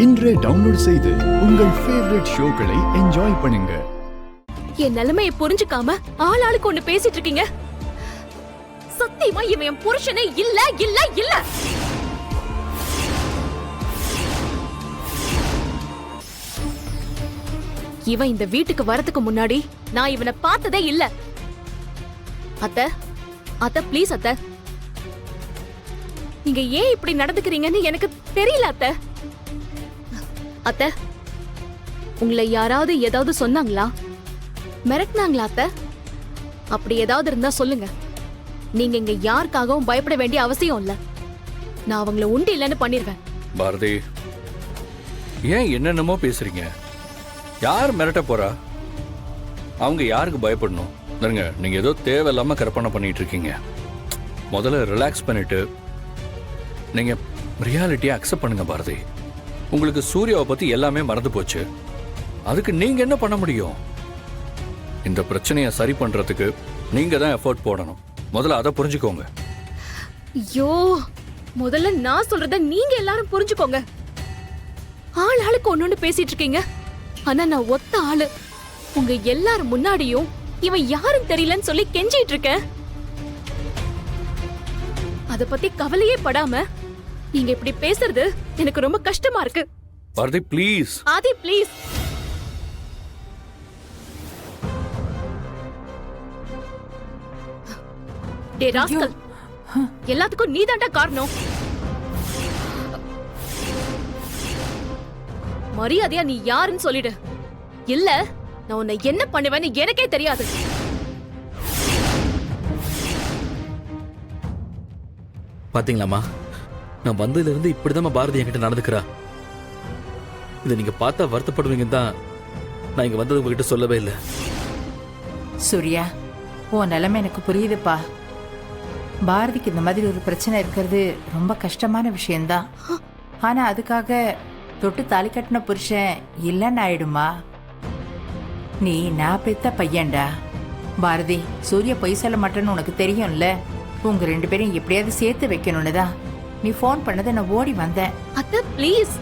இன்றே டவுன்லோட் செய்து உங்கள் ஃபேவரட் ஷோக்களை என்ஜாய் பண்ணுங்க. என் நிலைமையை புரிஞ்சுக்காம ஆளாளுக்கு ஒண்ணு பேசிட்டு இருக்கீங்க. சத்தியமா இவன் என் புருஷனே இல்ல இல்ல இல்ல. இவன் இந்த வீட்டுக்கு வரதுக்கு முன்னாடி நான் இவனை பார்த்ததே இல்ல. அத்தை அத்தை ப்ளீஸ் அத்தை, நீங்க ஏன் இப்படி நடந்துக்கிறீங்கன்னு எனக்கு தெரியல அத்தை. அத்தை உங்களை யாராவது ஏதாவது சொன்னாங்களா, மிரட்டினாங்களா அத்தை? அப்படி ஏதாவது இருந்தா சொல்லுங்க. நீங்க இங்க யாருக்காகவும் பயப்பட வேண்டிய அவசியம் இல்ல. நான் அவங்கள உண்டு இல்லைன்னு பண்ணிருவேன். பாரதி, ஏன் என்னென்னமோ பேசுறீங்க? யார் மிரட்ட போறா? அவங்க யாருக்கு பயப்படணும்? நீங்க ஏதோ தேவையில்லாம கற்பனை பண்ணிட்டு இருக்கீங்க. முதல்ல ரிலாக்ஸ் பண்ணிட்டு நீங்க ரியாலிட்டியை அக்செப்ட் பண்ணுங்க பாரதி. உங்களுக்கு சூர்யாவை பத்தி எல்லாமே மறந்து போச்சு. அதுக்கு நீங்க என்ன பண்ண முடியும்? இந்த பிரச்சனையை சரி பண்றதுக்கு நீங்க தான் எஃபோர்ட் போடணும். முதல்ல அதை புரிஞ்சுக்கோங்க. ஐயோ, முதல்ல நான் சொல்றத நீங்க எல்லாரும் புரிஞ்சுக்கோங்க. ஆளுக்கு ஒன்னொன்னு பேசிட்டு இருக்கீங்க. ஆனா நான் ஒத்த ஆளு. உங்க எல்லாரும் முன்னாடியும் இவன் யாரும் தெரியலன்னு சொல்லி கெஞ்சிட்டு இருக்கேன். அத பத்தி கவலையே படாம நீங்க இப்படி பேசுறது எனக்கு ரொம்ப கஷ்டமா இருக்கு. பாரதி ப்ளீஸ். ஆதி ப்ளீஸ். டே ராஸ்கல், எல்லாத்துக்கும் நீதான்டா காரணம். மரியாதையா நீ யாருன்னு சொல்லிடு. இல்ல நான் உன்னை என்ன பண்ணுவேன்னு எனக்கே தெரியாது. பாத்தீங்களாமா, நான் வந்ததுல இருந்து இப்படிதான் பாரதி என்கிட்ட நடந்துக்கிறா. இதை நீங்க பார்த்தா வருத்தப்படுவீங்கன்னு தான் நான் இங்க வந்தது உங்ககிட்ட சொல்லவே இல்லை. சூர்யா, உன் நிலைமை எனக்கு புரியுதுப்பா. பாரதிக்கு இந்த மாதிரி ஒரு பிரச்சனை இருக்கிறது ரொம்ப கஷ்டமான விஷயம்தான். ஆனா அதுக்காக தொட்டு தாலி கட்டின புருஷன் இல்லைன்னு ஆயிடுமா? நீ நான் பெத்த பையன்டா. பாரதி, சூர்யா பொய் சொல்ல மாட்டேன்னு உனக்கு தெரியும்ல. உங்க ரெண்டு பேரும் எப்படியாவது சேர்த்து வைக்கணும்னு தான் நீ ஃபோன் பண்ணதை நான் ஓடி வந்தேன். அத்தை ப்ளீஸ்,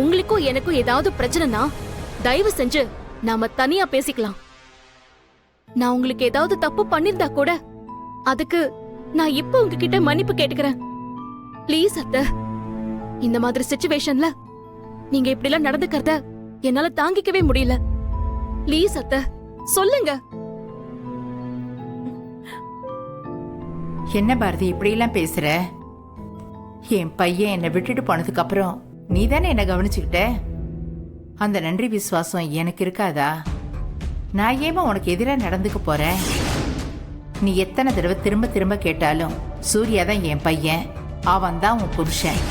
உங்களுக்கும் எனக்கும் ஏதாவது பிரச்சனைனா தயவு செஞ்சு நாம தனியா பேசிக்கலாம். நான் உங்களுக்கு ஏதாவது தப்பு பண்ணிருந்தா கூட அதுக்கு நான் இப்ப உங்ககிட்ட மன்னிப்பு கேட்டுக்கிறேன். ப்ளீஸ் அத்தை, இந்த மாதிரி சிச்சுவேஷன்ல நீங்க இப்படி எல்லாம் நடந்துக்கிறத என்னால தாங்கிக்கவே முடியல. ப்ளீஸ் அத்தை சொல்லுங்க. என்ன பாரதி இப்படி எல்லாம் பேசுற? என் பையன் என்னை விட்டுட்டு போனதுக்கு அப்புறம் நீ தானே என்ன கவனிச்சுக்கிட்ட. அந்த நன்றி விசுவாசம் எனக்கு இருக்காதா? நான் ஏமா உனக்கு எதிராக நடந்துக்க போறேன்? நீ எத்தனை தடவை திரும்ப திரும்ப கேட்டாலும் சூர்யா தான் என் பையன், அவன் தான் உன் புருஷன்.